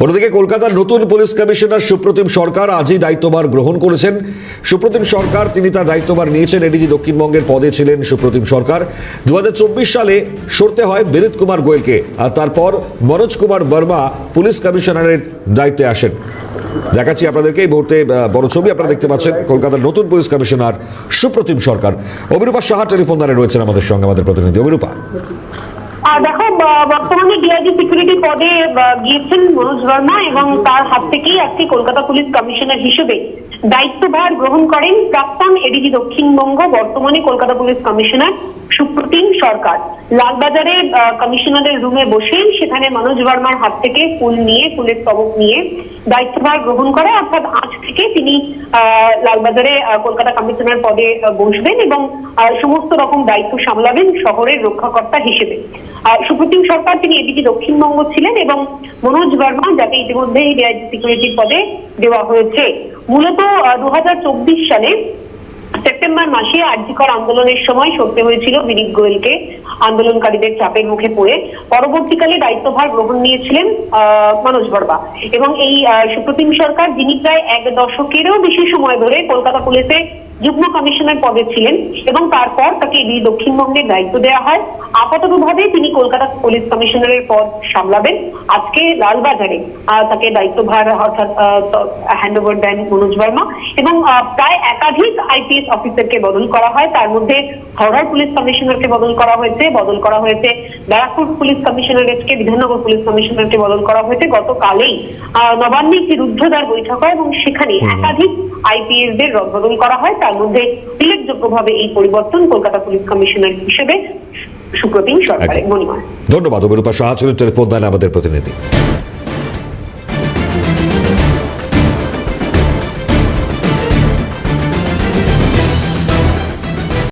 অন্যদিকে কলকাতার নতুন পুলিশ কমিশনার সুপ্রতিম সরকার আজই দায়িত্বভার গ্রহণ করেছেন। সুপ্রতিম সরকার তিনি তার দায়িত্বভার নিয়েছেন। এডিজি দক্ষিণবঙ্গের পদে ছিলেন সুপ্রতিম সরকার। 2024 সালে সরতে হয় বিনীত কুমার গোয়েলকে, আর তারপর মনোজ কুমার বর্মা পুলিশ কমিশনারের দায়িত্বে আসেন। দেখাচ্ছি আপনাদেরকে এই মুহূর্তে বড় ছবি আপনারা দেখতে পাচ্ছেন। কলকাতার নতুন পুলিশ কমিশনার সুপ্রতিম সরকার। অভিরূপা সাহা টেলিফোন দ্বারা রয়েছেন আমাদের সঙ্গে, আমাদের প্রতিনিধি অভিরূপা। দেখো, বর্তমানে ডিআইজি সিকিউরিটি পদে গিয়েছেন মনোজ বর্মা এবং তার হাত থেকেই আজকে কলকাতা পুলিশ কমিশনার হিসেবে দায়িত্বভার গ্রহণ করেন প্রাক্তন এডিজি দক্ষিণবঙ্গ বর্তমানে কলকাতা পুলিশ কমিশনার সুপ্রতিম সরকার। লালবাজারে কমিশনারের রুমে বসে সেখানে মনোজ বর্মার হাত থেকে ফুলের তবক নিয়ে দায়িত্বভার গ্রহণ করে, অর্থাৎ আজ থেকে তিনি লালবাজারে কলকাতা কমিশনার পদে বসবেন এবং সমস্ত রকম দায়িত্ব সামলাবেন শহরের রক্ষাকর্তা হিসেবে। সুপ্রতিম সরকার তিনি এডিজি দক্ষিণবঙ্গ ছিলেন এবং মনোজ বর্মা যাকে ইতিমধ্যেই ডিআইজি সিকিউরিটি পদে দেওয়া হয়েছে। মূলত 2024 সালে সেপ্টেম্বর মাসে আরজিকর আন্দোলনের সময় সরতে হয়েছিল বিনীত গোয়েলকে, আন্দোলনকারীদের চাপের মুখে পড়ে। পরবর্তীকালে দায়িত্বভার গ্রহণ নিয়েছিলেন মনোজ বর্মা এবং এই সুপ্রতিম সরকার, যিনি প্রায় 1 দশকেরও বেশি সময় ধরে কলকাতা পুলিশে যুগ্ম কমিশনার পদে ছিলেন এবং তারপর তাকে এই দক্ষিণবঙ্গের দায়িত্ব দেওয়া হয়। আপাততভাবে তিনি কলকাতা পুলিশ কমিশনারের পদ সামলাবেন। আজকে লালবাজারে তাকে দায়িত্বভার অর্থাৎ হ্যান্ডওভার দেন মনোজ বর্মা এবং প্রায় একাধিক আইপিএস অফিসারকে বদল করা হয়। তার মধ্যে হাওড়ার পুলিশ কমিশনারকে বদল করা হয়েছে ব্যারাকপুর পুলিশ কমিশনারেটকে, বিধাননগর পুলিশ কমিশনারকে বদল করা হয়েছে। গতকালেই নবান্নে একটি রুদ্ধদ্বার বৈঠক হয় এবং সেখানে একাধিক আইপিএস দের রদবদল করা হয়। তার মধ্যে উল্লেখযোগ্যভাবে এই পরিবর্তন কলকাতা পুলিশ কমিশনার হিসেবে সুপ্রতিম সরকারের। মণিময়, ধন্যবাদ। অভিরূপা সাহা ছিলেন টেলিফোন লাইনে আমাদের প্রতিনিধি।